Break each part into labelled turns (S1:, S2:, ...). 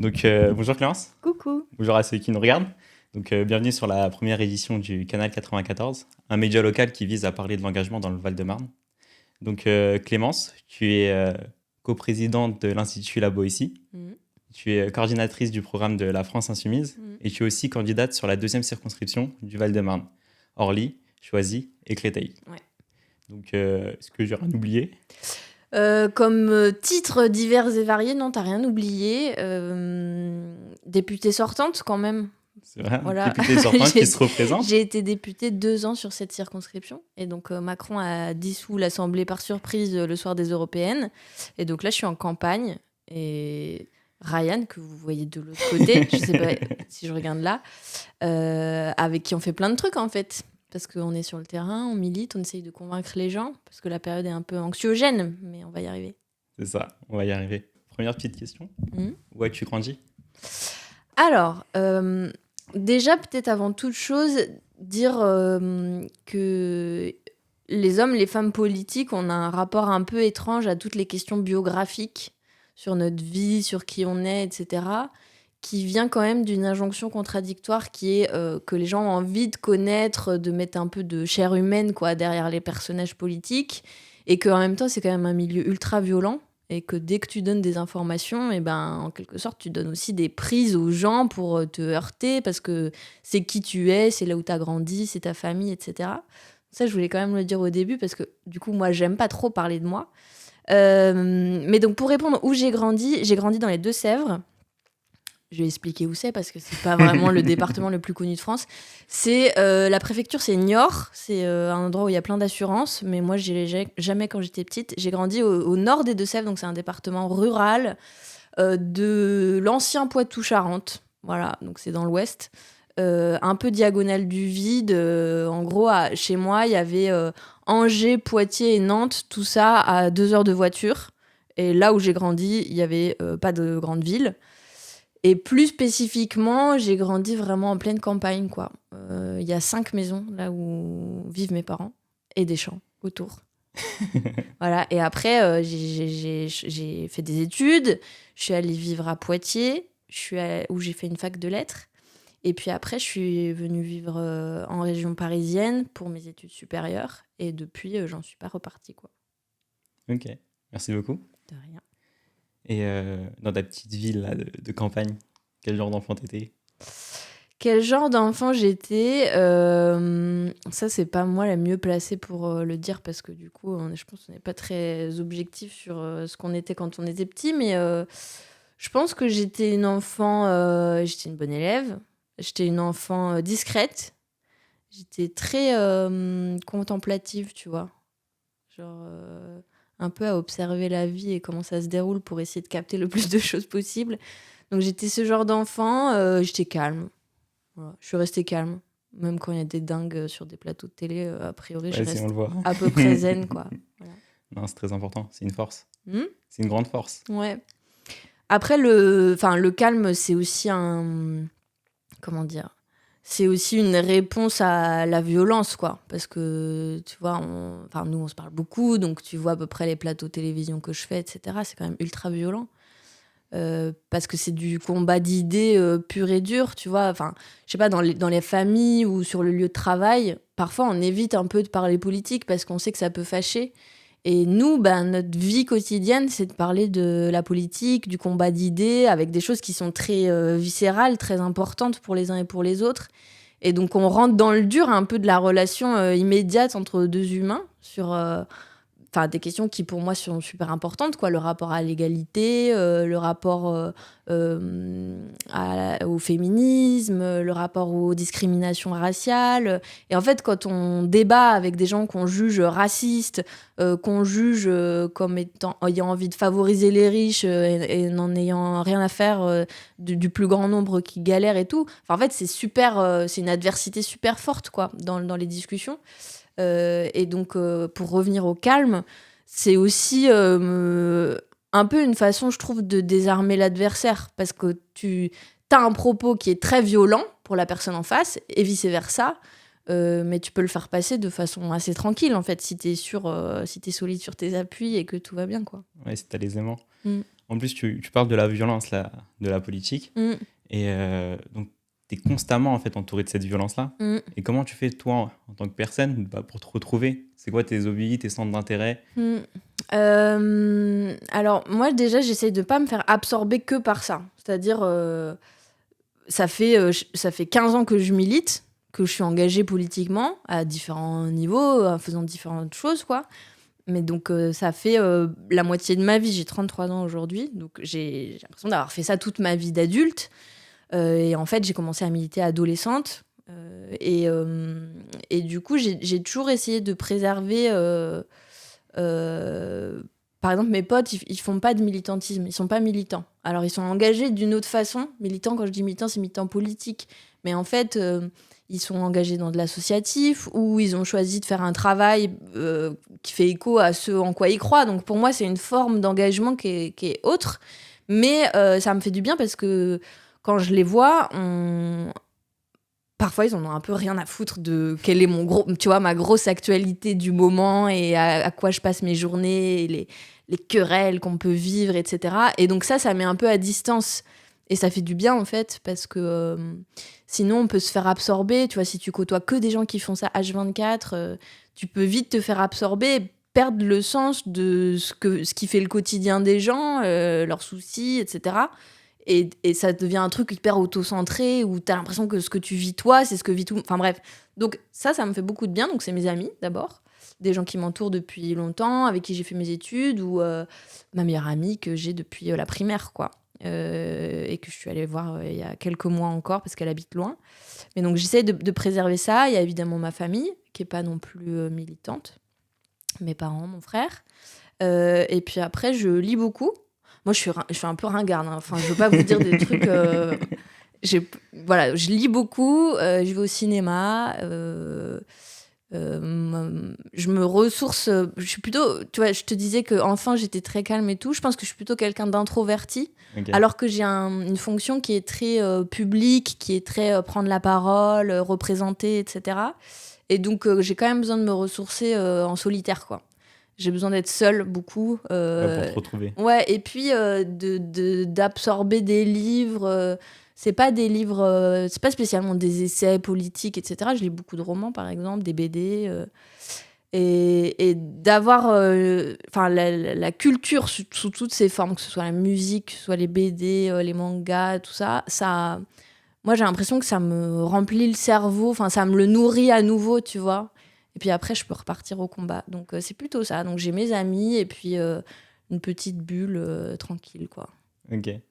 S1: Donc, bonjour Clémence,
S2: Coucou.
S1: bonjour à ceux qui nous regardent. Donc, bienvenue sur la première édition du Canal 94, un média local qui vise à parler de l'engagement dans le Val-de-Marne. Donc, Clémence, tu es coprésidente de l'Institut La Boétie,
S2: Mhm.
S1: tu es coordinatrice du programme de La France Insoumise
S2: Mhm.
S1: et tu es aussi candidate sur la deuxième circonscription du Val-de-Marne, Orly, Choisy et Créteil.
S2: Ouais.
S1: Donc, est-ce que j'ai rien oublié ?
S2: Comme titres divers et variés, non, t'as rien oublié. Députée sortante, quand même.
S1: C'est vrai,
S2: Voilà.
S1: députée sortante qui se représente.
S2: J'ai été députée 2 ans sur cette circonscription. Et donc, Macron a dissous l'Assemblée par surprise le soir des européennes. Et donc là, je suis en campagne. Et Ryan, que vous voyez de l'autre côté, je sais pas si je regarde là, avec qui on fait plein de trucs, en fait. Parce qu'on est sur le terrain, on milite, on essaye de convaincre les gens, parce que la période est un peu anxiogène, mais on va y arriver.
S1: C'est ça, on va y arriver. Première petite question. Où as-tu grandi ?
S2: Alors, déjà, peut-être avant toute chose, dire que les hommes, les femmes politiques, on a un rapport un peu étrange à toutes les questions biographiques sur notre vie, sur qui on est, etc., qui vient quand même d'une injonction contradictoire qui est que les gens ont envie de connaître, de mettre un peu de chair humaine quoi, derrière les personnages politiques, et qu'en même temps, c'est quand même un milieu ultra violent, et que dès que tu donnes des informations, et ben, en quelque sorte, tu donnes aussi des prises aux gens pour te heurter, parce que c'est qui tu es, c'est là où tu as grandi, c'est ta famille, etc. Ça, je voulais quand même le dire au début, parce que du coup, moi, j'aime pas trop parler de moi. Mais donc, pour répondre où j'ai grandi dans les Deux-Sèvres. Je vais expliquer où c'est parce que c'est pas vraiment le département le plus connu de France. C'est la préfecture, c'est Niort. C'est un endroit où il y a plein d'assurances. Mais moi, jamais quand j'étais petite. J'ai grandi au nord des Deux-Sèvres, donc c'est un département rural de l'ancien Poitou-Charentes. Voilà, donc c'est dans l'ouest. Un peu diagonale du vide. En gros, chez moi, il y avait Angers, Poitiers et Nantes, tout ça à 2 heures de voiture. Et là où j'ai grandi, il n'y avait pas de grande ville. Et plus spécifiquement, j'ai grandi vraiment en pleine campagne, quoi. Y a 5 maisons là où vivent mes parents et des champs autour. Voilà. Et après, j'ai fait des études. Je suis allée vivre à Poitiers, où j'ai fait une fac de lettres. Et puis après, je suis venue vivre en région parisienne pour mes études supérieures. Et depuis, j'en suis pas repartie, quoi.
S1: Ok, merci beaucoup.
S2: De rien.
S1: Et dans ta petite ville là, de campagne, quel genre d'enfant t'étais ?
S2: Quel genre d'enfant j'étais Ça, c'est pas moi la mieux placée pour le dire parce que du coup, je pense qu'on n'est pas très objectif sur ce qu'on était quand on était petit. Mais je pense que j'étais une enfant... j'étais une bonne élève. J'étais une enfant discrète. J'étais très contemplative, tu vois. Genre... un peu à observer la vie et comment ça se déroule pour essayer de capter le plus de choses possible. Donc j'étais ce genre d'enfant, j'étais calme. Voilà. Je suis restée calme. Même quand il y a des dingues sur des plateaux de télé, a priori, je
S1: Ouais, si
S2: reste
S1: on le voit.
S2: à peu près zen, quoi. Voilà.
S1: Non, c'est très important, c'est une force.
S2: Hmm.
S1: C'est une grande force.
S2: Ouais. Après, le calme, c'est aussi un... Comment dire ? C'est aussi une réponse à la violence, quoi. Parce que, tu vois, nous, on se parle beaucoup, donc tu vois à peu près les plateaux de télévision que je fais, etc. C'est quand même ultra violent. Parce que c'est du combat d'idées pur et dur, tu vois. Enfin, je sais pas, dans les familles ou sur le lieu de travail, parfois on évite un peu de parler politique parce qu'on sait que ça peut fâcher. Et nous, notre vie quotidienne, c'est de parler de la politique, du combat d'idées, avec des choses qui sont très viscérales, très importantes pour les uns et pour les autres. Et donc on rentre dans le dur un peu de la relation immédiate entre deux humains sur... des questions qui pour moi sont super importantes, quoi. Le rapport à l'égalité, le rapport au féminisme, le rapport aux discriminations raciales. Et en fait, quand on débat avec des gens qu'on juge racistes, qu'on juge comme ayant envie de favoriser les riches et n'en ayant rien à faire du plus grand nombre qui galèrent et tout, en fait, c'est une adversité super forte, quoi, dans les discussions. Et donc, pour revenir au calme, c'est aussi un peu une façon, je trouve, de désarmer l'adversaire. Parce que tu as un propos qui est très violent pour la personne en face, et vice-versa. Mais tu peux le faire passer de façon assez tranquille, en fait, si t'es solide sur tes appuis et que tout va bien, quoi.
S1: Ouais, si t'as les aimants. En plus, tu parles de la violence là, de la politique.
S2: Mm,
S1: Et donc, tu es constamment en fait entouré de cette violence-là.
S2: mm,
S1: Et comment tu fais, toi, en tant que personne, bah, pour te retrouver? C'est quoi tes hobbies, tes centres d'intérêt?
S2: mm. Alors, moi, déjà, j'essaye de pas me faire absorber que par ça. C'est-à-dire, ça fait 15 ans que je milite, que je suis engagée politiquement à différents niveaux, en faisant différentes choses, quoi. Mais donc, ça fait la moitié de ma vie. J'ai 33 ans aujourd'hui, donc j'ai l'impression d'avoir fait ça toute ma vie d'adulte. Et en fait, j'ai commencé à militer adolescente. Et du coup, j'ai toujours essayé de préserver. Par exemple, mes potes, ils font pas de militantisme, ils sont pas militants. Alors, ils sont engagés d'une autre façon. Militants, quand je dis militant, c'est militant politique. Mais en fait, ils sont engagés dans de l'associatif ou ils ont choisi de faire un travail qui fait écho à ce en quoi ils croient. Donc, pour moi, c'est une forme d'engagement qui est autre. Mais ça me fait du bien parce que quand je les vois, parfois, ils en ont un peu rien à foutre de quel est ma grosse actualité du moment et à quoi je passe mes journées, et les querelles qu'on peut vivre, etc. Et donc ça met un peu à distance. Et ça fait du bien, en fait, parce que sinon, on peut se faire absorber. Tu vois, si tu côtoies que des gens qui font ça H24, tu peux vite te faire absorber, perdre le sens de ce qui fait le quotidien des gens, leurs soucis, etc. Et ça devient un truc hyper auto-centré où t'as l'impression que ce que tu vis toi, c'est ce que vit tout. Enfin bref. Donc ça me fait beaucoup de bien. Donc c'est mes amis d'abord, des gens qui m'entourent depuis longtemps, avec qui j'ai fait mes études, ou ma meilleure amie que j'ai depuis la primaire, quoi. Et que je suis allée voir il y a quelques mois encore parce qu'elle habite loin. Mais donc j'essaie de préserver ça. Il y a évidemment ma famille qui est pas non plus militante, mes parents, mon frère. Et puis après, je lis beaucoup. Moi, je suis un peu ringarde, hein. Enfin, je veux pas vous dire des trucs. Voilà, je lis beaucoup, je vais au cinéma. Je me ressource. Je suis plutôt. Tu vois, je te disais que enfant, j'étais très calme et tout. Je pense que je suis plutôt quelqu'un d'introverti,
S1: Ok.
S2: alors que j'ai une fonction qui est très publique, qui est très prendre la parole, représenter, etc. Et donc, j'ai quand même besoin de me ressourcer en solitaire, quoi. J'ai besoin d'être seule beaucoup.
S1: Ouais, pour te retrouver.
S2: Ouais, et puis d'absorber des livres. C'est pas des livres, c'est pas spécialement des essais politiques, etc. Je lis beaucoup de romans, par exemple, des BD. Et d'avoir la culture sous toutes ses formes, que ce soit la musique, que ce soit les BD, les mangas, tout ça, moi j'ai l'impression que ça me remplit le cerveau, enfin ça me le nourrit à nouveau, tu vois. Et puis après, je peux repartir au combat. Donc, c'est plutôt ça. Donc, j'ai mes amis et puis une petite bulle tranquille, quoi.
S1: Ok. Et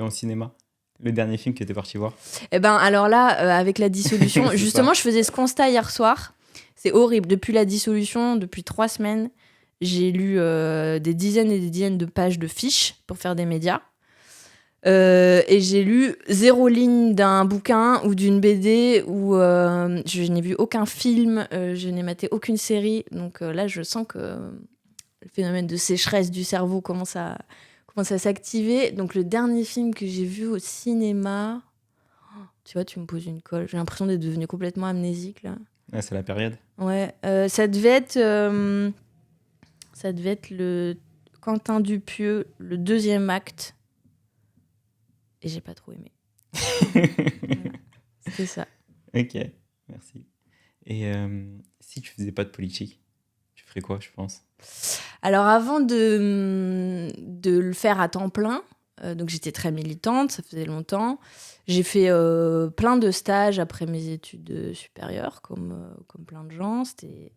S1: en cinéma? Le dernier film que t'es parti voir?
S2: Eh ben, alors là, avec la dissolution,
S1: C'est
S2: justement,
S1: ça.
S2: je faisais ce constat hier soir. C'est horrible. Depuis la dissolution, depuis 3 semaines, j'ai lu des dizaines et des dizaines de pages de fiches pour faire des médias. Et j'ai lu 0 ligne d'un bouquin ou d'une BD, ou je n'ai vu aucun film, je n'ai maté aucune série. Donc là, je sens que le phénomène de sécheresse du cerveau commence à s'activer. Donc le dernier film que j'ai vu au cinéma, tu vois, tu me poses une colle. J'ai l'impression d'être devenue complètement amnésique là.
S1: Ouais, c'est la période.
S2: Ouais, ça devait être le Quentin Dupieux, le 2e acte. Et j'ai pas trop aimé. Voilà. C'était ça.
S1: Ok, merci. Et si tu faisais pas de politique, tu ferais quoi, je pense?
S2: Alors avant de le faire à temps plein, donc j'étais très militante, ça faisait longtemps. J'ai fait plein de stages après mes études supérieures, comme plein de gens. C'était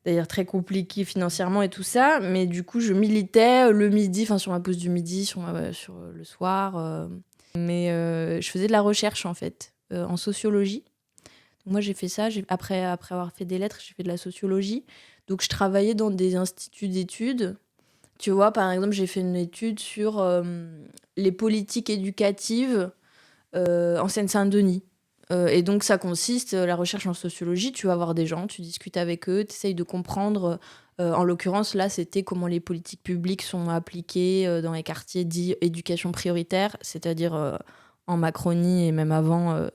S2: d'ailleurs très compliqué financièrement et tout ça. Mais du coup, je militais le midi, enfin sur ma pause du midi, sur le soir. Mais je faisais de la recherche en fait, en sociologie. Donc, moi, j'ai fait ça. Après avoir fait des lettres, j'ai fait de la sociologie. Donc, je travaillais dans des instituts d'études. Tu vois, par exemple, j'ai fait une étude sur les politiques éducatives en Seine-Saint-Denis. Et donc, ça consiste, la recherche en sociologie, tu vas voir des gens, tu discutes avec eux, tu essayes de comprendre. En l'occurrence, là, c'était comment les politiques publiques sont appliquées dans les quartiers dits éducation prioritaire, c'est-à-dire en Macronie et même avant,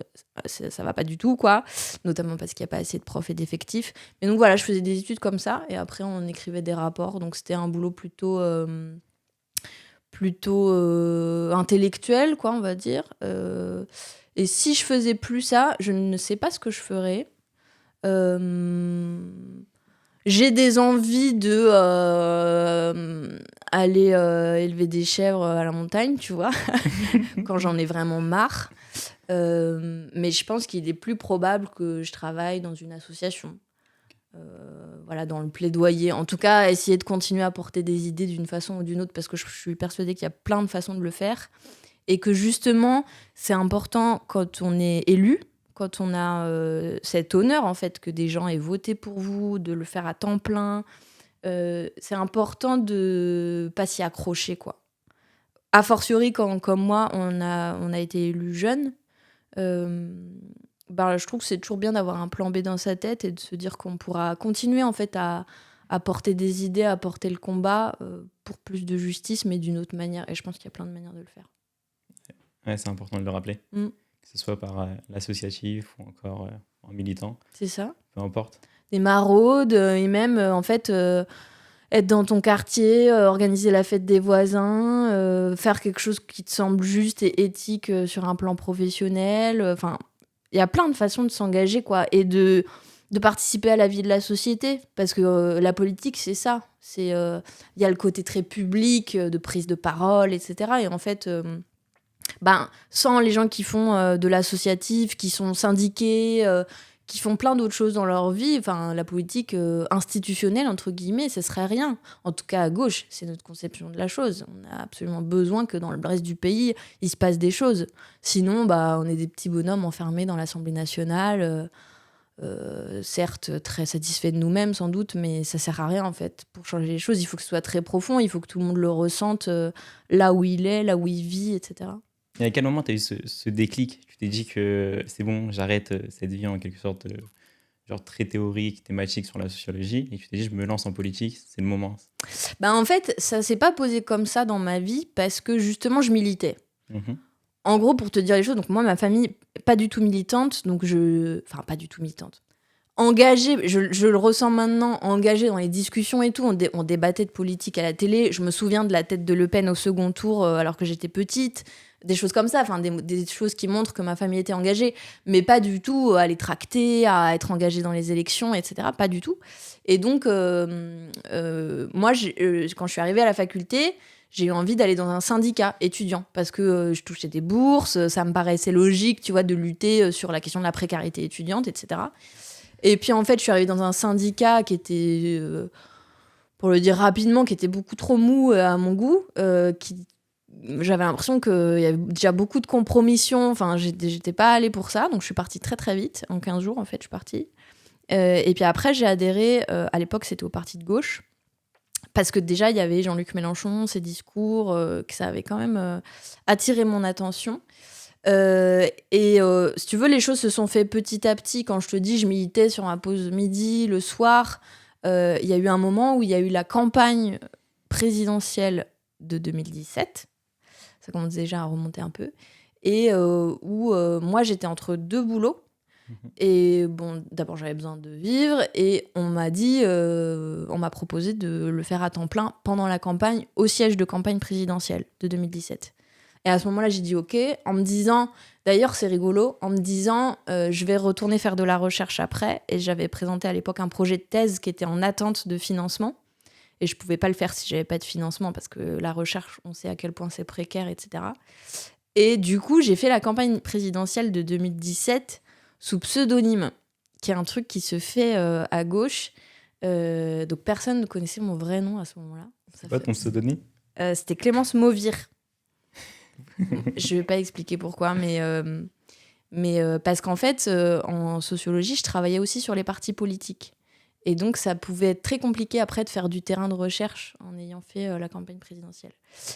S2: ça va pas du tout, quoi. Notamment parce qu'il n'y a pas assez de profs et d'effectifs. Mais donc voilà, je faisais des études comme ça, et après, on écrivait des rapports. Donc, c'était un boulot plutôt plutôt intellectuelle, quoi, on va dire. Et si je faisais plus ça, je ne sais pas ce que je ferais. J'ai des envies de aller élever des chèvres à la montagne, tu vois, quand j'en ai vraiment marre. Mais je pense qu'il est plus probable que je travaille dans une association. Voilà, dans le plaidoyer. En tout cas, essayer de continuer à porter des idées d'une façon ou d'une autre, parce que je suis persuadée qu'il y a plein de façons de le faire. Et que justement, c'est important quand on est élu, quand on a cet honneur, en fait, que des gens aient voté pour vous, de le faire à temps plein. C'est important de pas s'y accrocher, quoi. A fortiori, quand, comme moi, on a été élu jeune, je trouve que c'est toujours bien d'avoir un plan B dans sa tête et de se dire qu'on pourra continuer, en fait, à porter des idées, à porter le combat pour plus de justice, mais d'une autre manière. Et je pense qu'il y a plein de manières de le faire.
S1: Ouais, c'est important de le rappeler.
S2: Mm.
S1: Que ce soit par l'associatif ou encore en militant.
S2: C'est ça.
S1: Peu importe.
S2: Des maraudes et même, en fait, être dans ton quartier, organiser la fête des voisins, faire quelque chose qui te semble juste et éthique sur un plan professionnel. Enfin, il y a plein de façons de s'engager, quoi, et de participer à la vie de la société. Parce que la politique, c'est ça. Il y a le côté très public, de prise de parole, etc. Et en fait... sans les gens qui font de l'associatif, qui sont syndiqués, qui font plein d'autres choses dans leur vie, enfin, la politique institutionnelle, entre guillemets, ce serait rien. En tout cas, à gauche, c'est notre conception de la chose. On a absolument besoin que dans le reste du pays, il se passe des choses. Sinon, on est des petits bonhommes enfermés dans l'Assemblée nationale, certes très satisfaits de nous-mêmes, sans doute, mais ça sert à rien, en fait. Pour changer les choses, il faut que ce soit très profond, il faut que tout le monde le ressente là où il est, là où il vit, etc.
S1: Et à quel moment tu as eu ce déclic? Tu t'es dit que c'est bon, j'arrête cette vie en quelque sorte genre très théorique, thématique sur la sociologie, et tu t'es dit, je me lance en politique, c'est le moment.
S2: En fait, ça s'est pas posé comme ça dans ma vie parce que justement, je militais.
S1: Mhm.
S2: En gros, pour te dire les choses, donc moi, ma famille, pas du tout militante, enfin, pas du tout militante. Engagée, je le ressens maintenant, engagée dans les discussions et tout. On débattait de politique à la télé. Je me souviens de la tête de Le Pen au second tour alors que j'étais petite. Des choses comme ça, enfin, des choses qui montrent que ma famille était engagée, mais pas du tout à les tracter, à être engagée dans les élections, etc. Pas du tout. Et donc, moi, quand je suis arrivée à la faculté, j'ai eu envie d'aller dans un syndicat étudiant parce que je touchais des bourses, ça me paraissait logique, tu vois, de lutter sur la question de la précarité étudiante, etc. Et puis, en fait, je suis arrivée dans un syndicat qui était, pour le dire rapidement, qui était beaucoup trop mou à mon goût, j'avais l'impression qu'il y avait déjà beaucoup de compromissions. Enfin, j'étais pas allée pour ça, donc je suis partie très très vite. En 15 jours, en fait, je suis partie. Et puis après, j'ai adhéré, à l'époque, c'était au Parti de gauche, parce que déjà, il y avait Jean-Luc Mélenchon, ses discours, que ça avait quand même attiré mon attention. Si tu veux, les choses se sont fait petit à petit. Quand je te dis, je militais sur ma pause midi, le soir, il y a eu un moment où il y a eu la campagne présidentielle de 2017. Ça commence déjà à remonter un peu. Et où moi, j'étais entre deux boulots. Et bon, d'abord, j'avais besoin de vivre. Et on m'a proposé de le faire à temps plein pendant la campagne, au siège de campagne présidentielle de 2017. Et à ce moment-là, j'ai dit OK, en me disant, d'ailleurs, c'est rigolo, en me disant, je vais retourner faire de la recherche après. Et j'avais présenté à l'époque un projet de thèse qui était en attente de financement. Et je ne pouvais pas le faire si je n'avais pas de financement, parce que la recherche, on sait à quel point c'est précaire, etc. Et du coup, j'ai fait la campagne présidentielle de 2017 sous pseudonyme, qui est un truc qui se fait à gauche. Donc personne ne connaissait mon vrai nom à ce moment-là.
S1: C'est pas ton pseudonyme?
S2: C'était Clémence Mauvire. Je vais pas expliquer pourquoi, mais parce qu'en fait, en sociologie, je travaillais aussi sur les partis politiques. Et donc, ça pouvait être très compliqué après de faire du terrain de recherche en ayant fait la campagne présidentielle.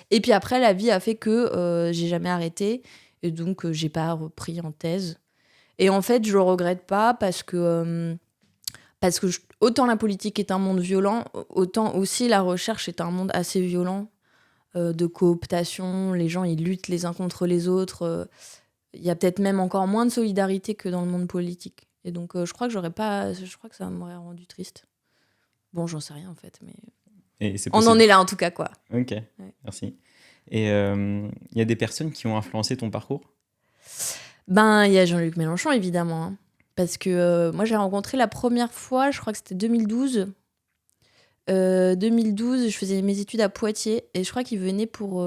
S2: Et puis après, la vie a fait que j'ai jamais arrêté. Et donc, j'ai pas repris en thèse. Et en fait, je le regrette pas parce que autant la politique est un monde violent, autant aussi la recherche est un monde assez violent. De cooptation, les gens ils luttent les uns contre les autres. Il y a peut-être même encore moins de solidarité que dans le monde politique. Et donc je crois que ça m'aurait rendu triste. Bon, j'en sais rien en fait, mais
S1: Et c'est
S2: on
S1: possible.
S2: en est là en tout cas, quoi.
S1: Ok,
S2: Ouais.
S1: merci. Et il y a des personnes qui ont influencé ton parcours?
S2: Ben, il y a Jean-Luc Mélenchon, évidemment, hein. Parce que moi, j'ai rencontré la première fois, je crois que c'était 2012. 2012, je faisais mes études à Poitiers et je crois qu'il venait pour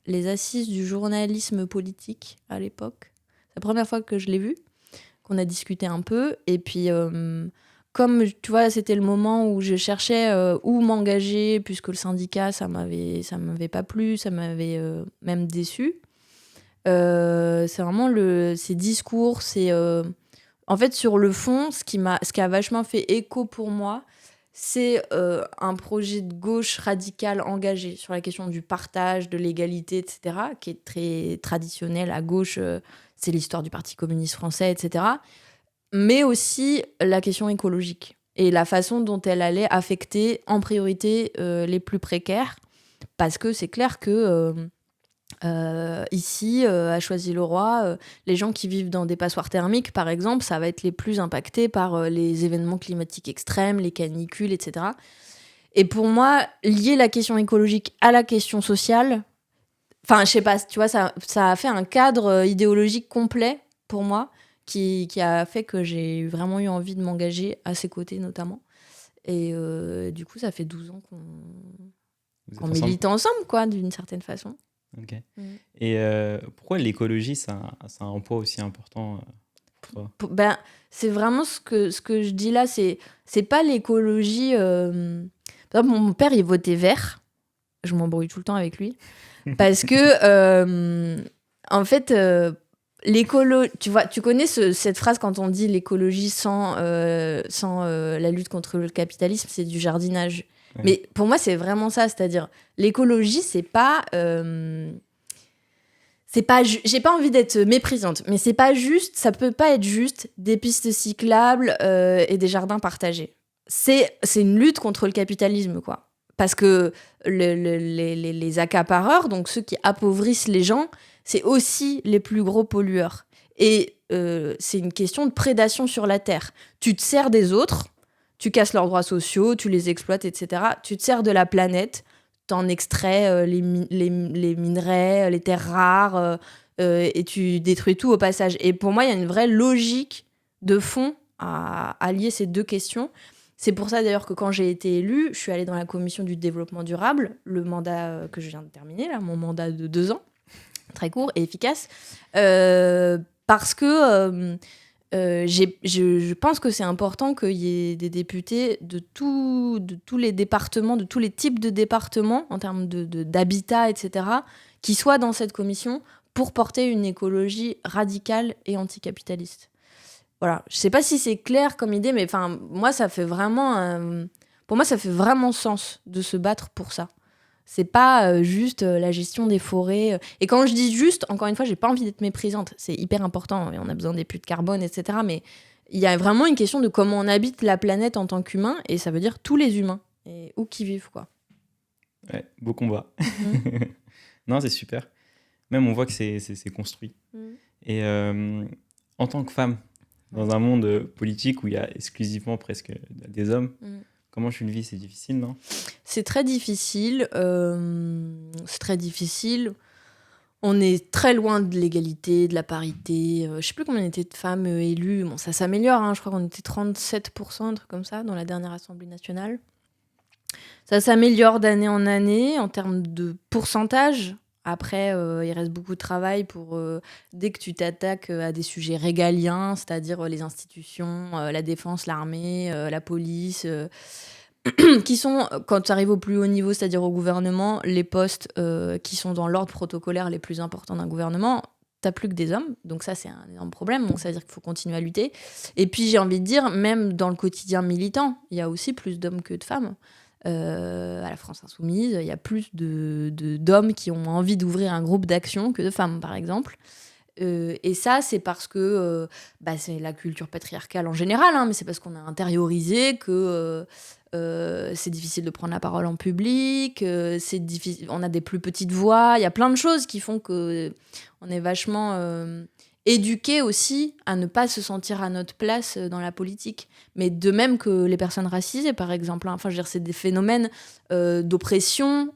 S2: les assises du journalisme politique à l'époque. C'est la première fois que je l'ai vu, qu'on a discuté un peu. Et puis, comme tu vois, c'était le moment où je cherchais où m'engager, puisque le syndicat, ça m'avait pas plu, ça m'avait même déçu. C'est vraiment ces discours, en fait, sur le fond, ce qui a vachement fait écho pour moi, c'est un projet de gauche radical engagé sur la question du partage, de l'égalité, etc., qui est très traditionnel à gauche. C'est l'histoire du Parti communiste français, etc. Mais aussi la question écologique et la façon dont elle allait affecter en priorité les plus précaires. Parce que c'est clair que ici, à Choisy-le-Roi, les gens qui vivent dans des passoires thermiques, par exemple, ça va être les plus impactés par les événements climatiques extrêmes, les canicules, etc. Et pour moi, lier la question écologique à la question sociale, enfin, je sais pas, tu vois, ça a fait un cadre idéologique complet pour moi qui a fait que j'ai vraiment eu envie de m'engager à ses côtés, notamment. Et du coup, ça fait 12 ans
S1: Vous
S2: qu'on
S1: êtes ensemble?
S2: milite ensemble, quoi, d'une certaine façon.
S1: Ok.
S2: Mm.
S1: Et pourquoi l'écologie, ça a un poids aussi important pour toi?
S2: Ben, c'est vraiment ce que je dis là, c'est pas l'écologie. Par exemple, mon père, il votait vert. Je m'embrouille tout le temps avec lui. Parce que, en fait, l'écolo. Tu vois, tu connais cette phrase quand on dit l'écologie sans la lutte contre le capitalisme, c'est du jardinage.
S1: Ouais.
S2: Mais pour moi, c'est vraiment ça. C'est-à-dire, l'écologie, c'est pas. J'ai pas envie d'être méprisante, mais c'est pas juste, ça peut pas être juste des pistes cyclables et des jardins partagés. C'est une lutte contre le capitalisme, quoi. Parce que les accapareurs, donc ceux qui appauvrissent les gens, c'est aussi les plus gros pollueurs. Et c'est une question de prédation sur la terre. Tu te sers des autres, tu casses leurs droits sociaux, tu les exploites, etc. Tu te sers de la planète, t'en extrais les minerais, les terres rares, et tu détruis tout au passage. Et pour moi, il y a une vraie logique de fond à lier ces deux questions. C'est pour ça d'ailleurs que quand j'ai été élue, je suis allée dans la commission du développement durable, le mandat que je viens de terminer, là, mon mandat de 2 ans, très court et efficace, parce que je pense que c'est important qu'il y ait des députés de tous les départements, de tous les types de départements, en termes d'habitat, etc., qui soient dans cette commission pour porter une écologie radicale et anticapitaliste. Voilà. Je ne sais pas si c'est clair comme idée, mais moi, ça fait vraiment, pour moi, ça fait vraiment sens de se battre pour ça. C'est pas juste la gestion des forêts. Et quand je dis juste, encore une fois, j'ai pas envie d'être méprisante. C'est hyper important et on a besoin des puits de carbone, etc. Mais il y a vraiment une question de comment on habite la planète en tant qu'humain, et ça veut dire tous les humains, et où qu'ils vivent, quoi.
S1: Ouais, beau combat. Non, c'est super. Même on voit que c'est construit. Et en tant que femme, dans un monde politique où il y a exclusivement presque des hommes, comment tu le vis? C'est difficile, non?
S2: C'est très difficile. C'est très difficile. On est très loin de l'égalité, de la parité. Je sais plus combien on était de femmes élues. Bon, ça s'améliore, hein. Je crois qu'on était 37%, un truc comme ça, dans la dernière Assemblée nationale. Ça s'améliore d'année en année en termes de pourcentage. Après, il reste beaucoup de travail pour, dès que tu t'attaques à des sujets régaliens, c'est-à-dire les institutions, la défense, l'armée, la police, qui sont, quand tu arrives au plus haut niveau, c'est-à-dire au gouvernement, les postes qui sont dans l'ordre protocolaire les plus importants d'un gouvernement, t'as plus que des hommes. Donc ça, c'est un énorme problème. Donc ça veut dire qu'il faut continuer à lutter. Et puis, j'ai envie de dire, même dans le quotidien militant, il y a aussi plus d'hommes que de femmes. À la France Insoumise, il y a plus d'hommes qui ont envie d'ouvrir un groupe d'action que de femmes, par exemple. Et ça, c'est parce que c'est la culture patriarcale en général, hein, mais c'est parce qu'on a intériorisé que c'est difficile de prendre la parole en public, c'est difficile, on a des plus petites voix, il y a plein de choses qui font qu'on est vachement éduquer aussi à ne pas se sentir à notre place dans la politique. Mais de même que les personnes racisées, par exemple. Enfin, je veux dire, c'est des phénomènes d'oppression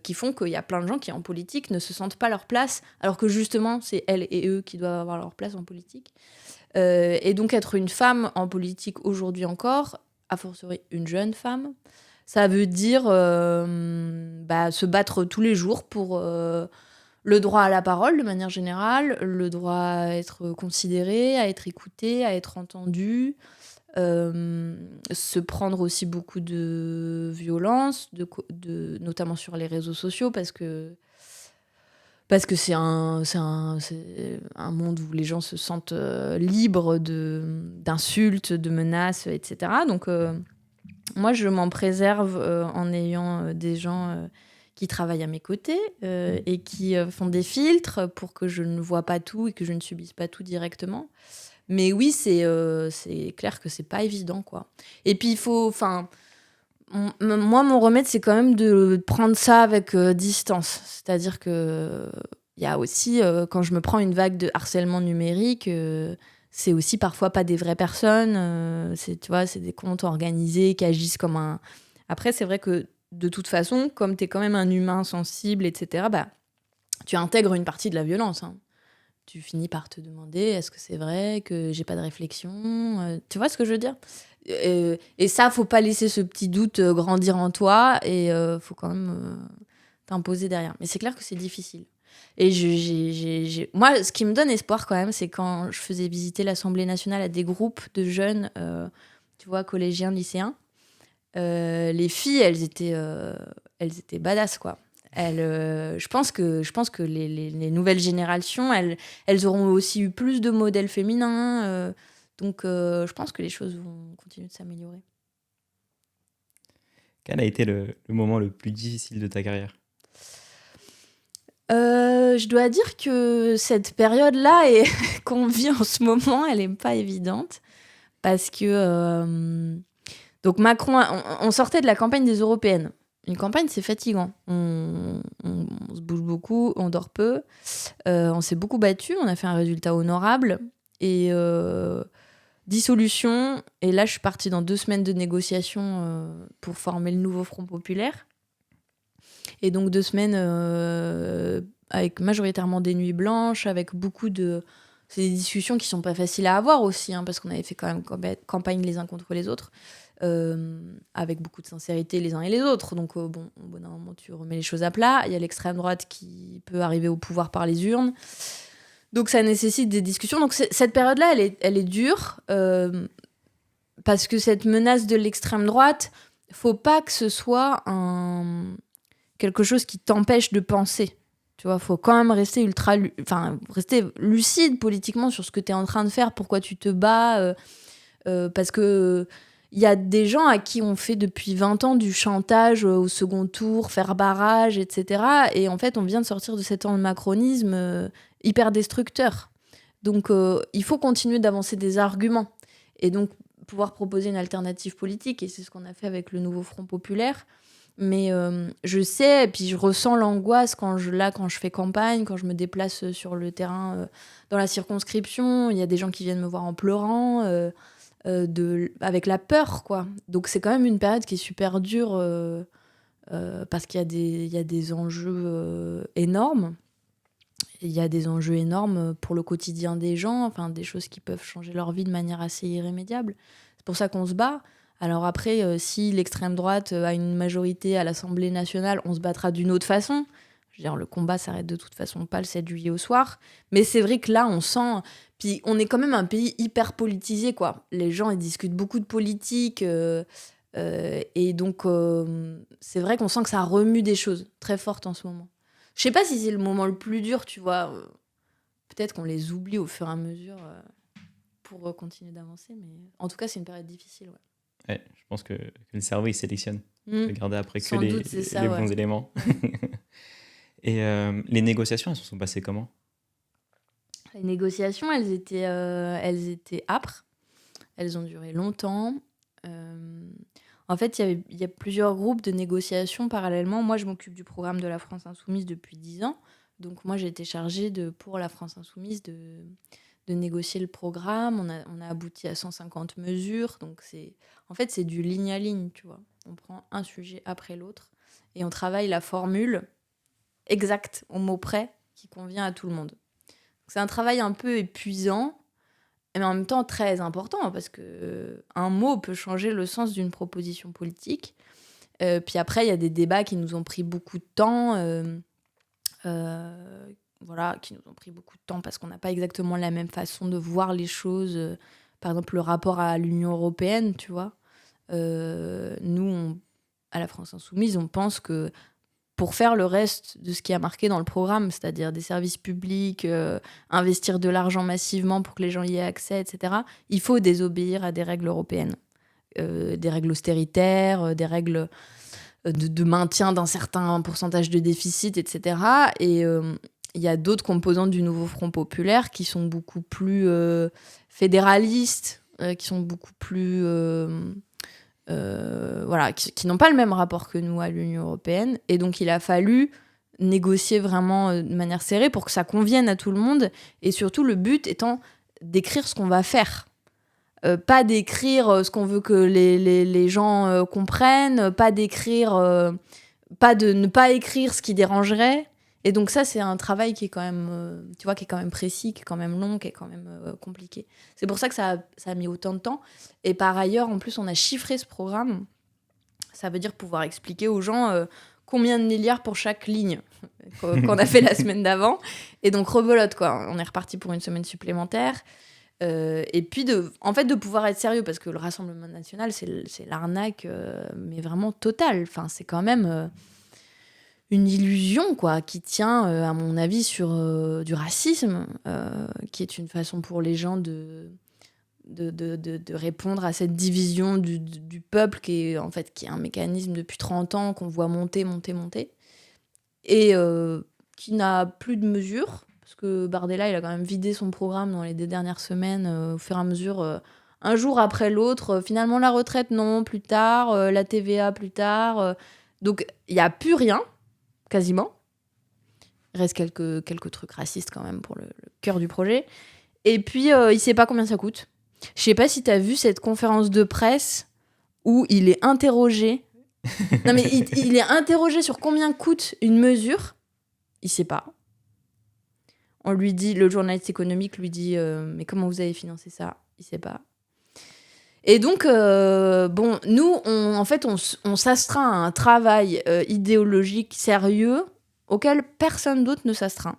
S2: qui font qu'il y a plein de gens qui, en politique, ne se sentent pas leur place, alors que justement, c'est elles et eux qui doivent avoir leur place en politique. Et donc, être une femme en politique aujourd'hui encore, a fortiori une jeune femme, ça veut dire se battre tous les jours pour le droit à la parole de manière générale, le droit à être considéré, à être écouté, à être entendu, se prendre aussi beaucoup de violence, notamment sur les réseaux sociaux, parce que c'est un monde où les gens se sentent libres d'insultes, de menaces, etc. Donc, moi, je m'en préserve en ayant des gens qui travaillent à mes côtés et qui font des filtres pour que je ne vois pas tout et que je ne subisse pas tout directement. Mais oui, c'est clair que c'est pas évident, quoi. Et puis, il faut... Enfin, moi, mon remède, c'est quand même de prendre ça avec distance. C'est-à-dire que il y a aussi, quand je me prends une vague de harcèlement numérique, c'est aussi parfois pas des vraies personnes. Tu vois, c'est des comptes organisés qui agissent comme un... Après, c'est vrai que de toute façon, comme tu es quand même un humain sensible, etc., tu intègres une partie de la violence, hein. Tu finis par te demander, est-ce que c'est vrai que j'ai pas de réflexion? Tu vois ce que je veux dire? Et ça, faut pas laisser ce petit doute grandir en toi et faut quand même t'imposer derrière. Mais c'est clair que c'est difficile. Et moi, ce qui me donne espoir quand même, c'est quand je faisais visiter l'Assemblée nationale à des groupes de jeunes, tu vois, collégiens, lycéens. Les filles, elles étaient badass, quoi. Je pense que les nouvelles générations, elles auront aussi eu plus de modèles féminins. Donc, je pense que les choses vont continuer de s'améliorer.
S1: Quel a été le moment le plus difficile de ta carrière?
S2: Je dois dire que cette période-là qu'on vit en ce moment, elle n'est pas évidente. Parce que... donc Macron, on sortait de la campagne des européennes. Une campagne, c'est fatigant. On se bouge beaucoup, on dort peu. On s'est beaucoup battu, on a fait un résultat honorable. Et dissolution. Et là, je suis partie dans 2 semaines de négociations pour former le nouveau Front populaire. Et donc 2 semaines avec majoritairement des nuits blanches, avec beaucoup de... C'est des discussions qui sont pas faciles à avoir aussi, hein, parce qu'on avait fait quand même campagne les uns contre les autres, avec beaucoup de sincérité les uns et les autres. Donc au bout d'un moment, tu remets les choses à plat. Il y a l'extrême droite qui peut arriver au pouvoir par les urnes. Donc ça nécessite des discussions. Donc cette période-là, elle est dure, parce que cette menace de l'extrême droite, faut pas que ce soit quelque chose qui t'empêche de penser. Tu vois, faut quand même rester rester lucide politiquement sur ce que tu es en train de faire, pourquoi tu te bats, parce que il y a des gens à qui on fait depuis 20 ans du chantage au second tour, faire barrage, etc. Et en fait, on vient de sortir de 7 ans de macronisme hyper destructeur. Donc, il faut continuer d'avancer des arguments. Et donc, pouvoir proposer une alternative politique. Et c'est ce qu'on a fait avec le nouveau Front populaire. Mais je sais, et puis je ressens l'angoisse quand je fais campagne, quand je me déplace sur le terrain dans la circonscription. Il y a des gens qui viennent me voir en pleurant, avec la peur, quoi. Donc c'est quand même une période qui est super dure parce qu'il y a des enjeux énormes. Il y a des enjeux énormes pour le quotidien des gens, enfin des choses qui peuvent changer leur vie de manière assez irrémédiable. C'est pour ça qu'on se bat. Alors après, si l'extrême droite a une majorité à l'Assemblée nationale, on se battra d'une autre façon. Je veux dire, le combat s'arrête de toute façon pas le 7 juillet au soir. Mais c'est vrai que là, on sent... Puis on est quand même un pays hyper politisé, quoi. Les gens, ils discutent beaucoup de politique. Et donc, c'est vrai qu'on sent que ça remue des choses très fortes en ce moment. Je sais pas si c'est le moment le plus dur, tu vois. Peut-être qu'on les oublie au fur et à mesure pour continuer d'avancer. Mais en tout cas, c'est une période difficile, ouais.
S1: Ouais, je pense que le cerveau, il sélectionne. De garder après que
S2: Sans doute, c'est ça,
S1: les
S2: ouais.
S1: bons éléments. Et les négociations, elles se sont passées comment?
S2: Les négociations, elles étaient âpres. Elles ont duré longtemps. En fait, il y a plusieurs groupes de négociations parallèlement. Moi, je m'occupe du programme de la France Insoumise depuis 10 ans. Donc moi, j'ai été chargée pour la France Insoumise de négocier le programme. On a abouti à 150 mesures. Donc, c'est du ligne à ligne, tu vois. On prend un sujet après l'autre et on travaille la formule exacte, au mot près, qui convient à tout le monde. Donc, c'est un travail un peu épuisant, mais en même temps très important, parce qu'un mot peut changer le sens d'une proposition politique. Puis après, il y a des débats qui nous ont pris beaucoup de temps. Qui nous ont pris beaucoup de temps parce qu'on n'a pas exactement la même façon de voir les choses. Par exemple, le rapport à l'Union européenne, tu vois. Nous, à la France Insoumise, on pense que pour faire le reste de ce qui a marqué dans le programme, c'est-à-dire des services publics, investir de l'argent massivement pour que les gens y aient accès, etc., il faut désobéir à des règles européennes. Des règles austéritaires, des règles de maintien d'un certain pourcentage de déficit, etc. Et il y a d'autres composantes du nouveau Front populaire qui sont beaucoup plus fédéralistes, qui sont beaucoup plus... qui n'ont pas le même rapport que nous à l'Union européenne. Et donc, il a fallu négocier vraiment de manière serrée pour que ça convienne à tout le monde. Et surtout, le but étant d'écrire ce qu'on va faire. Pas d'écrire ce qu'on veut que les gens comprennent, pas d'écrire... pas de ne pas écrire ce qui dérangerait. Et donc ça, c'est un travail qui est quand même, tu vois, qui est quand même précis, qui est quand même long, qui est quand même compliqué. C'est pour ça que ça a mis autant de temps. Et par ailleurs, en plus, on a chiffré ce programme. Ça veut dire pouvoir expliquer aux gens combien de milliards pour chaque ligne qu'on a fait la semaine d'avant. Et donc, rebelote, quoi. On est reparti pour une semaine supplémentaire. Et puis, de pouvoir être sérieux, parce que le Rassemblement national, c'est l'arnaque, mais vraiment totale. Enfin, c'est quand même... une illusion, quoi, qui tient, à mon avis, sur du racisme, qui est une façon pour les gens de répondre à cette division du peuple qui est un mécanisme depuis 30 ans qu'on voit monter, et qui n'a plus de mesure, parce que Bardella, il a quand même vidé son programme dans les 2 dernières semaines, au fur et à mesure, un jour après l'autre. Finalement, la retraite, non, plus tard, la TVA, plus tard. Donc, il n'y a plus rien, quasiment. Il reste quelques trucs racistes quand même pour le cœur du projet. Et puis, il sait pas combien ça coûte. Je sais pas si tu as vu cette conférence de presse où il est interrogé. Non, mais il est interrogé sur combien coûte une mesure. Il sait pas. On lui dit, le journaliste économique lui dit mais comment vous avez financé ça ? Il sait pas. Et donc, nous, on s'astreint à un travail idéologique sérieux auquel personne d'autre ne s'astreint.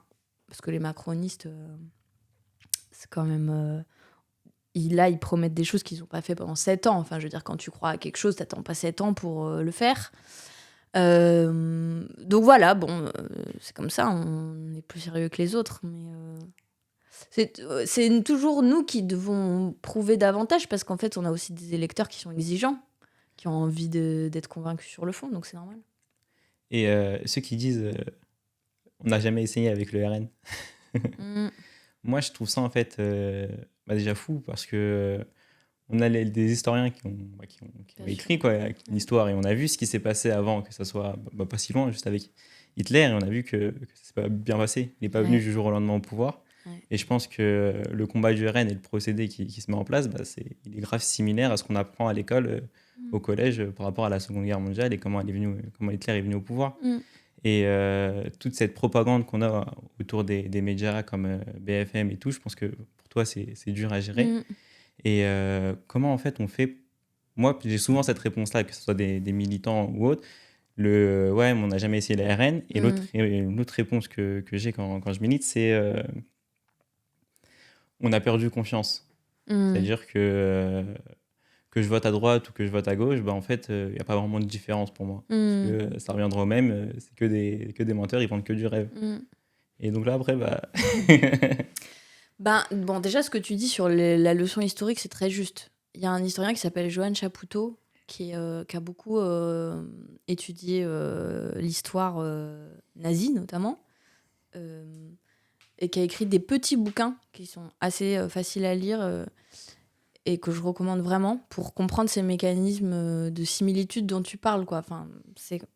S2: Parce que les macronistes, c'est quand même... ils promettent des choses qu'ils n'ont pas fait pendant 7 ans. Enfin, je veux dire, quand tu crois à quelque chose, t'attends pas 7 ans pour le faire. Donc voilà, c'est comme ça, on est plus sérieux que les autres. Mais c'est toujours nous qui devons prouver davantage, parce qu'en fait, on a aussi des électeurs qui sont exigeants, qui ont envie d'être convaincus sur le fond, donc c'est normal.
S1: Et ceux qui disent on n'a jamais essayé avec le RN. Moi, je trouve ça en fait déjà fou, parce que on a des historiens qui ont écrit une histoire, et on a vu ce qui s'est passé avant, que ça soit pas si loin, juste avec Hitler, et on a vu que ça s'est pas bien passé. Il n'est pas venu du jour au lendemain au pouvoir. Ouais. Et je pense que le combat du RN et le procédé qui se met en place, il est grave similaire à ce qu'on apprend à l'école, au collège, par rapport à la Seconde Guerre mondiale et comment Hitler est venu au pouvoir. Et toute cette propagande qu'on a autour des médias comme BFM et tout, je pense que pour toi, c'est dur à gérer. Et comment en fait on fait... Moi, j'ai souvent cette réponse-là, que ce soit des militants ou autres, ouais, mais on n'a jamais essayé la RN. Et l'autre réponse que j'ai quand je milite, c'est on a perdu confiance. C'est-à-dire que je vote à droite ou que je vote à gauche, en fait, il n'y a pas vraiment de différence pour moi. Parce que ça reviendra au même, c'est que des menteurs, ils vendent que du rêve. Et donc là, après,
S2: déjà, ce que tu dis sur la leçon historique, c'est très juste. Il y a un historien qui s'appelle Johan Chapoutot, qui a beaucoup étudié l'histoire nazie, notamment, et qui a écrit des petits bouquins qui sont assez faciles à lire et que je recommande vraiment pour comprendre ces mécanismes de similitude dont tu parles, quoi. Enfin,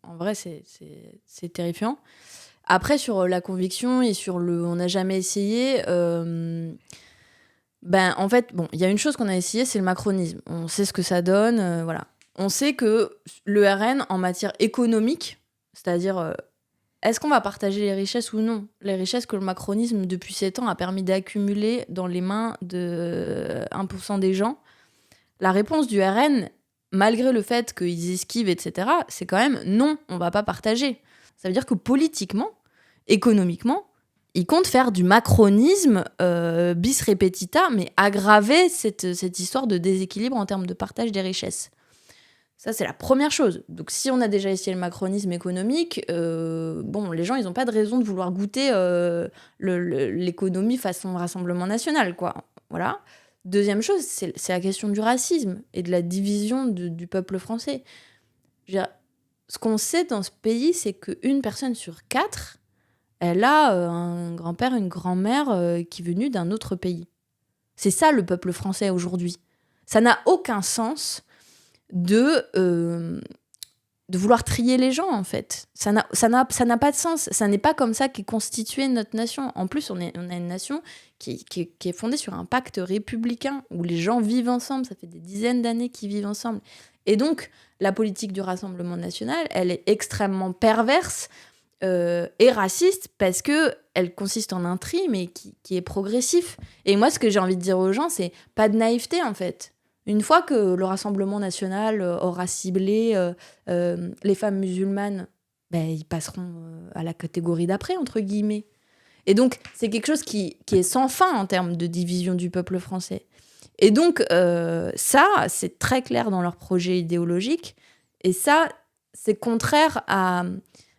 S2: en vrai, c'est terrifiant. Après, sur la conviction et sur on n'a jamais essayé, En fait, bon, il y a une chose qu'on a essayé, c'est le macronisme. On sait ce que ça donne, voilà. On sait que le RN, en matière économique, c'est-à-dire, est-ce qu'on va partager les richesses ou non? Les richesses que le macronisme, depuis 7 ans, a permis d'accumuler dans les mains de 1% des gens. La réponse du RN, malgré le fait qu'ils esquivent, etc., c'est quand même non, on va pas partager. Ça veut dire que politiquement, économiquement, ils comptent faire du macronisme bis repetita, mais aggraver cette histoire de déséquilibre en termes de partage des richesses. Ça, c'est la première chose. Donc, si on a déjà essayé le macronisme économique, les gens, ils n'ont pas de raison de vouloir goûter l'économie façon Rassemblement national, quoi. Voilà. Deuxième chose, c'est la question du racisme et de la division du peuple français. Je veux dire, ce qu'on sait dans ce pays, c'est qu'une personne sur 4, elle a un grand-père, une grand-mère qui est venue d'un autre pays. C'est ça, le peuple français aujourd'hui. Ça n'a aucun sens de vouloir trier les gens, en fait. Ça n'a pas de sens. Ça n'est pas comme ça qu'est constituée notre nation. En plus, on a une nation qui est fondée sur un pacte républicain où les gens vivent ensemble. Ça fait des dizaines d'années qu'ils vivent ensemble. Et donc, la politique du Rassemblement national, elle est extrêmement perverse et raciste parce qu'elle consiste en un tri, mais qui est progressif. Et moi, ce que j'ai envie de dire aux gens, c'est pas de naïveté, en fait. Une fois que le Rassemblement national aura ciblé les femmes musulmanes, ils passeront à la catégorie d'après, entre guillemets. Et donc, c'est quelque chose qui est sans fin en termes de division du peuple français. Et donc, ça, c'est très clair dans leur projet idéologique. Et ça, c'est contraire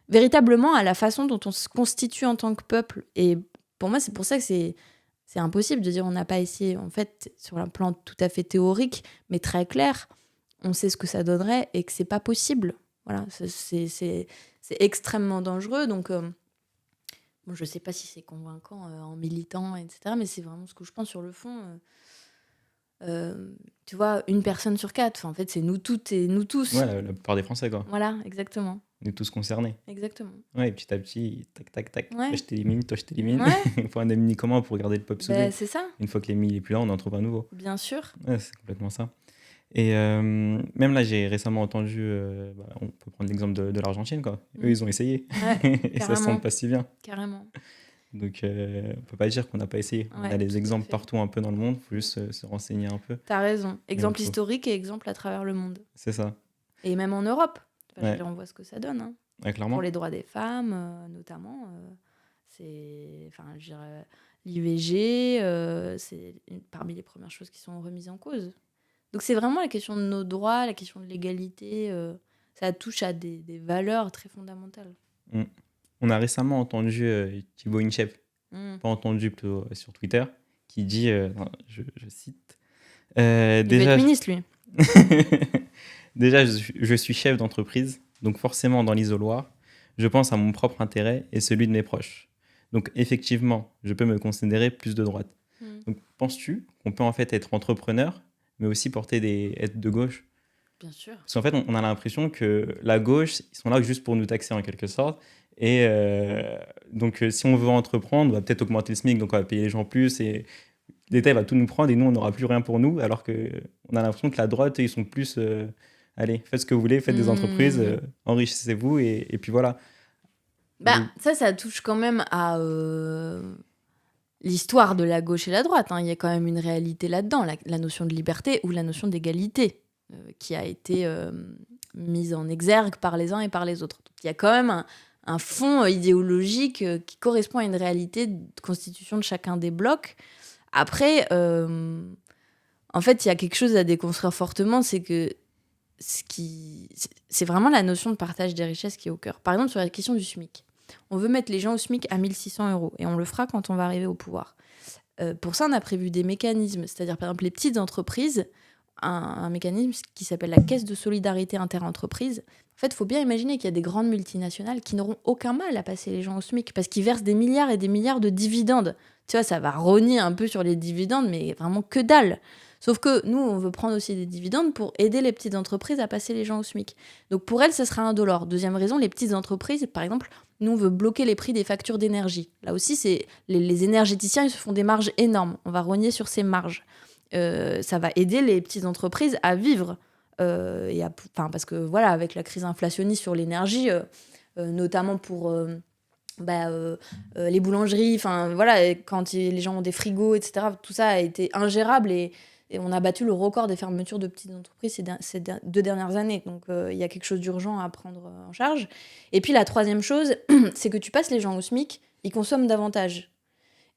S2: véritablement à la façon dont on se constitue en tant que peuple. Et pour moi, c'est pour ça que c'est impossible de dire on n'a pas essayé. En fait, sur un plan tout à fait théorique, mais très clair, on sait ce que ça donnerait et que c'est pas possible. Voilà, c'est extrêmement dangereux. Donc, je sais pas si c'est convaincant en militant, etc. Mais c'est vraiment ce que je pense sur le fond. Tu vois, une personne sur 4, en fait, c'est nous toutes et nous tous.
S1: Ouais, la plupart des Français, quoi.
S2: Voilà, exactement.
S1: On est tous concernés.
S2: Exactement.
S1: Ouais, et petit à petit, tac, tac, tac.
S2: Ouais.
S1: Toi, je t'élimine, toi, je t'élimine.
S2: Ouais.
S1: Il faut un ennemi commun pour garder le peuple soudé.
S2: C'est ça.
S1: Une fois que l'ennemi n'est plus là, on en trouve un nouveau.
S2: Bien sûr.
S1: Ouais, c'est complètement ça. Et même là, j'ai récemment entendu, on peut prendre l'exemple de l'Argentine, quoi. Eux, ils ont essayé.
S2: Ouais,
S1: et ça se sent pas si bien.
S2: Carrément.
S1: Donc, on peut pas dire qu'on n'a pas essayé.
S2: Ouais,
S1: on a des exemples
S2: fait.
S1: partout un peu dans le monde. Il faut juste se renseigner un peu.
S2: T'as raison. Exemple
S1: Donc,
S2: historique et exemple à travers le monde.
S1: C'est ça.
S2: Et même en Europe. Enfin,
S1: Ouais.
S2: on voit ce que ça donne. Hein.
S1: Ouais, clairement.
S2: Pour les droits des femmes, notamment. L'IVG, c'est parmi les premières choses qui sont remises en cause. Donc c'est vraiment la question de nos droits, la question de l'égalité. Ça touche à des valeurs très fondamentales.
S1: On a récemment entendu Thibaut Inchep, pas entendu plutôt sur Twitter, qui dit, je cite,
S2: Il veut être ministre, lui.
S1: Déjà, je suis chef d'entreprise, donc forcément dans l'isoloir, je pense à mon propre intérêt et celui de mes proches. Donc effectivement, je peux me considérer plus de droite. Donc penses-tu qu'on peut en fait être entrepreneur, mais aussi être de gauche?
S2: Bien sûr.
S1: Parce qu'en fait, on a l'impression que la gauche, ils sont là juste pour nous taxer en quelque sorte. Et donc, si on veut entreprendre, on va peut-être augmenter le SMIC, donc on va payer les gens plus. Et l'État va tout nous prendre et nous, on n'aura plus rien pour nous. Alors qu'on a l'impression que la droite, ils sont plus... allez, faites ce que vous voulez, faites des entreprises, enrichissez-vous et puis voilà.
S2: Ça touche quand même à l'histoire de la gauche et la droite. Hein. Il y a quand même une réalité là-dedans, la notion de liberté ou la notion d'égalité qui a été mise en exergue par les uns et par les autres. Donc, il y a quand même un fond idéologique qui correspond à une réalité de constitution de chacun des blocs. Après, en fait, il y a quelque chose à déconstruire fortement, c'est que c'est vraiment la notion de partage des richesses qui est au cœur. Par exemple, sur la question du SMIC. On veut mettre les gens au SMIC à 1 600 € et on le fera quand on va arriver au pouvoir. Pour ça, on a prévu des mécanismes, c'est-à-dire par exemple les petites entreprises, un mécanisme qui s'appelle la caisse de solidarité interentreprises. En fait, il faut bien imaginer qu'il y a des grandes multinationales qui n'auront aucun mal à passer les gens au SMIC parce qu'ils versent des milliards et des milliards de dividendes. Tu vois, ça va rogner un peu sur les dividendes, mais vraiment que dalle. Sauf que nous, on veut prendre aussi des dividendes pour aider les petites entreprises à passer les gens au SMIC. Donc pour elles, ça sera indolore. Deuxième raison, les petites entreprises, par exemple, nous, on veut bloquer les prix des factures d'énergie. Là aussi, c'est les énergéticiens, ils se font des marges énormes. On va rogner sur ces marges. Ça va aider les petites entreprises à vivre. Parce que voilà, avec la crise inflationniste sur l'énergie, notamment pour les boulangeries, enfin voilà, quand les gens ont des frigos, etc., tout ça a été ingérable et on a battu le record des fermetures de petites entreprises ces 2 dernières années. Donc il y a quelque chose d'urgent à prendre en charge. Et puis la troisième chose, c'est que tu passes les gens au SMIC, ils consomment davantage.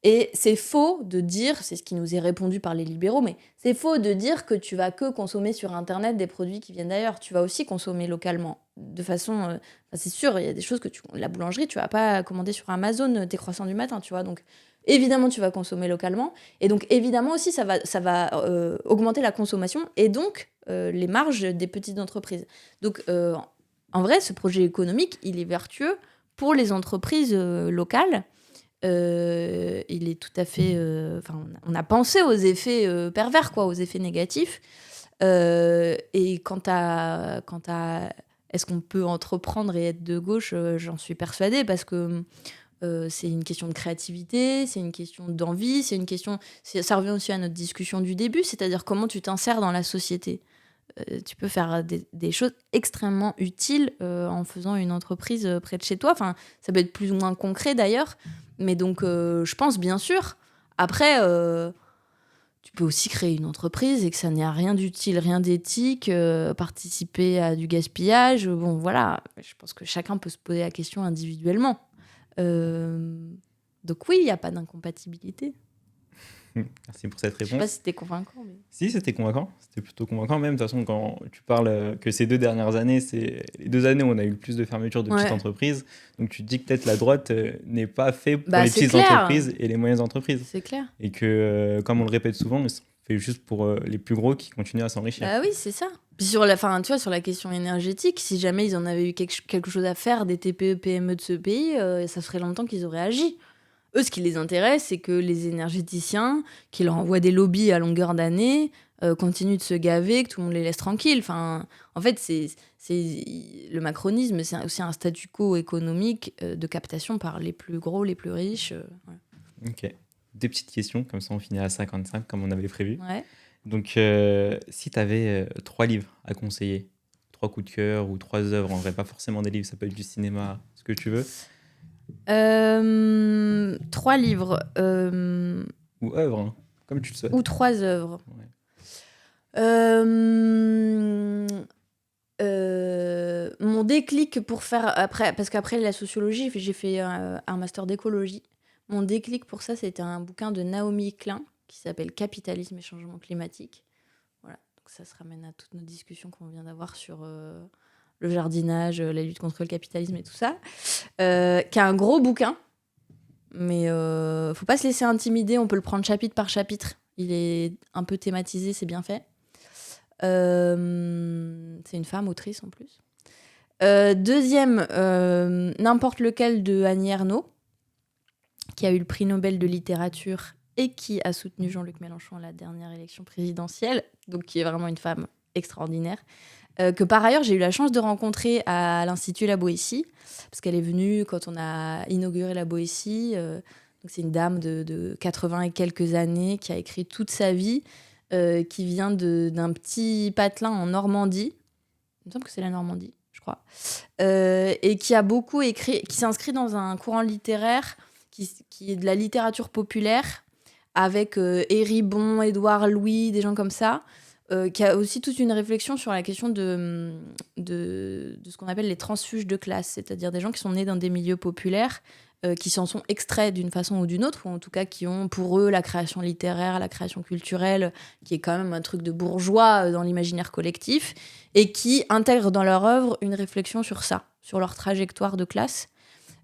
S2: Et c'est faux de dire, c'est ce qui nous est répondu par les libéraux, mais c'est faux de dire que tu vas que consommer sur Internet des produits qui viennent d'ailleurs. Tu vas aussi consommer localement. De façon, c'est sûr, il y a des choses que la boulangerie, tu vas pas commander sur Amazon tes croissants du matin, tu vois. Donc évidemment, tu vas consommer localement. Et donc évidemment aussi, ça va augmenter la consommation et donc les marges des petites entreprises. Donc en vrai, ce projet économique, il est vertueux pour les entreprises locales. Il est tout à fait... on a pensé aux effets pervers, quoi, aux effets négatifs. Et quant à est-ce qu'on peut entreprendre et être de gauche, j'en suis persuadée, parce que c'est une question de créativité, c'est une question d'envie, ça revient aussi à notre discussion du début, c'est-à-dire comment tu t'insères dans la société. Tu peux faire des choses extrêmement utiles en faisant une entreprise près de chez toi. Enfin, ça peut être plus ou moins concret d'ailleurs. Mais donc, je pense bien sûr. Après, tu peux aussi créer une entreprise et que ça n'ait rien d'utile, rien d'éthique, participer à du gaspillage. Bon, voilà. Je pense que chacun peut se poser la question individuellement. Donc oui, il n'y a pas d'incompatibilité.
S1: Merci pour cette
S2: Je sais pas
S1: réponse.
S2: si c'était convaincant. Mais...
S1: Si, c'était convaincant. C'était plutôt convaincant même. De toute façon, quand tu parles que ces 2 dernières années, c'est les 2 années où on a eu le plus de fermetures de petites entreprises. Donc tu te dis que peut-être la droite n'est pas fait pour les petites entreprises et les moyennes entreprises.
S2: C'est clair.
S1: Et que, comme on le répète souvent, c'est fait juste pour les plus gros qui continuent à s'enrichir.
S2: Bah oui, c'est ça. Puis sur la question énergétique, si jamais ils en avaient eu quelque chose à faire des TPE, PME de ce pays, ça ferait longtemps qu'ils auraient agi. Eux, ce qui les intéresse, c'est que les énergéticiens, qui leur envoient des lobbies à longueur d'année, continuent de se gaver, que tout le monde les laisse tranquilles. Enfin, en fait, le macronisme, c'est aussi un statu quo économique de captation par les plus gros, les plus riches.
S1: Ouais. Ok. 2 petites questions, comme ça on finit à 55, comme on avait prévu.
S2: Ouais.
S1: Donc, si tu avais 3 livres à conseiller, 3 coups de cœur ou 3 œuvres, en vrai, pas forcément des livres, ça peut être du cinéma, ce que tu veux.
S2: 3 livres.
S1: Ou œuvres, hein, comme tu le souhaites.
S2: Ou 3 œuvres.
S1: Ouais.
S2: Mon déclic pour faire... parce qu'après la sociologie, j'ai fait un master d'écologie. Mon déclic pour ça, c'était un bouquin de Naomi Klein qui s'appelle « Capitalisme et changement climatique ». Voilà. Donc ça se ramène à toutes nos discussions qu'on vient d'avoir sur le jardinage, la lutte contre le capitalisme et tout ça. Qui est un gros bouquin, mais faut pas se laisser intimider, on peut le prendre chapitre par chapitre. Il est un peu thématisé, c'est bien fait. C'est une femme autrice en plus. Deuxième, n'importe lequel de Annie Ernaux, qui a eu le prix Nobel de littérature et qui a soutenu Jean-Luc Mélenchon à la dernière élection présidentielle, donc qui est vraiment une femme extraordinaire, que par ailleurs j'ai eu la chance de rencontrer à l'Institut La Boétie, parce qu'elle est venue quand on a inauguré La Boétie. Donc c'est une dame de 80 et quelques années qui a écrit toute sa vie, qui vient d'un petit patelin en Normandie. Il me semble que c'est la Normandie, je crois. Et qui a beaucoup écrit, qui s'inscrit dans un courant littéraire qui est de la littérature populaire, avec Héribon, Édouard Louis, des gens comme ça, qui a aussi toute une réflexion sur la question de ce qu'on appelle les transfuges de classe, c'est-à-dire des gens qui sont nés dans des milieux populaires, qui s'en sont extraits d'une façon ou d'une autre, ou en tout cas qui ont pour eux la création littéraire, la création culturelle, qui est quand même un truc de bourgeois dans l'imaginaire collectif, et qui intègrent dans leur œuvre une réflexion sur ça, sur leur trajectoire de classe.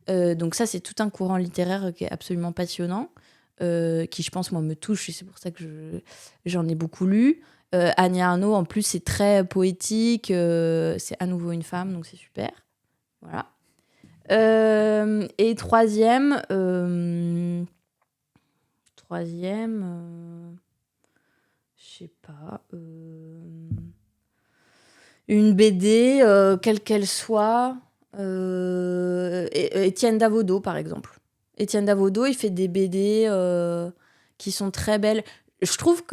S2: Donc ça, c'est tout un courant littéraire qui est absolument passionnant, qui, je pense, moi, me touche, et c'est pour ça que j'en ai beaucoup lu. Annie Ernaux, en plus, c'est très poétique, c'est à nouveau une femme, donc c'est super. Voilà. Et troisième, je Je sais pas. Une BD, quelle qu'elle soit. Étienne Davodo, par exemple. Étienne Davodo, il fait des BD qui sont très belles. Je trouve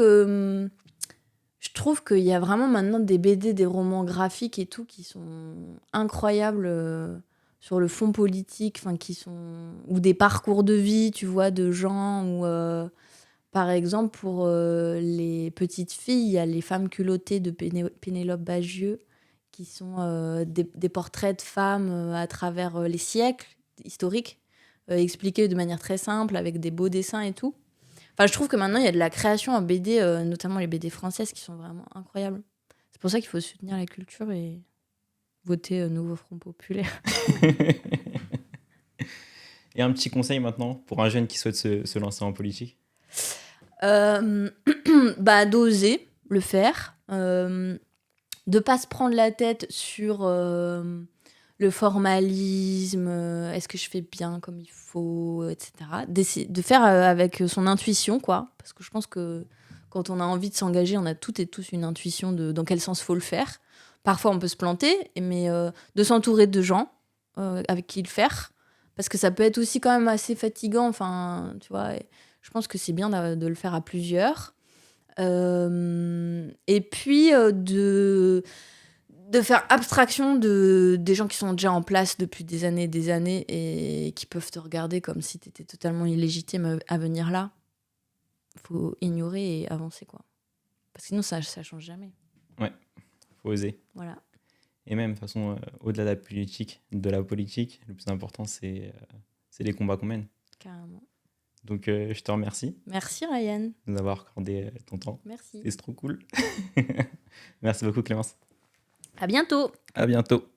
S2: qu'il y a vraiment maintenant des BD, des romans graphiques et tout qui sont incroyables sur le fond politique, ou des parcours de vie, tu vois, de gens ou par exemple pour les petites filles, il y a Les femmes culottées de Pénélope Bagieux qui sont des portraits de femmes à travers les siècles historiques, expliqués de manière très simple avec des beaux dessins et tout. Enfin, je trouve que maintenant, il y a de la création en BD, notamment les BD françaises, qui sont vraiment incroyables. C'est pour ça qu'il faut soutenir la culture et voter Nouveau Front Populaire.
S1: Et un petit conseil maintenant pour un jeune qui souhaite se lancer en politique?
S2: D'oser le faire. De pas se prendre la tête sur le formalisme, est-ce que je fais bien comme il faut, etc. De faire avec son intuition, quoi. Parce que je pense que quand on a envie de s'engager, on a toutes et tous une intuition de dans quel sens faut le faire. Parfois, on peut se planter, mais de s'entourer de gens avec qui le faire. Parce que ça peut être aussi quand même assez fatigant. Enfin, tu vois, je pense que c'est bien de le faire à plusieurs. Et puis, de faire abstraction des gens qui sont déjà en place depuis des années et qui peuvent te regarder comme si tu étais totalement illégitime à venir là. Faut ignorer et avancer, quoi. Parce que sinon, ça change jamais.
S1: Ouais, faut oser.
S2: Voilà.
S1: Et même, de toute façon, au-delà de la politique, le plus important, c'est les combats qu'on mène.
S2: Carrément.
S1: Donc, je te remercie.
S2: Merci, Ryan.
S1: De nous avoir accordé ton temps.
S2: Merci.
S1: C'est trop cool. Merci beaucoup, Clémence.
S2: À bientôt.
S1: À bientôt.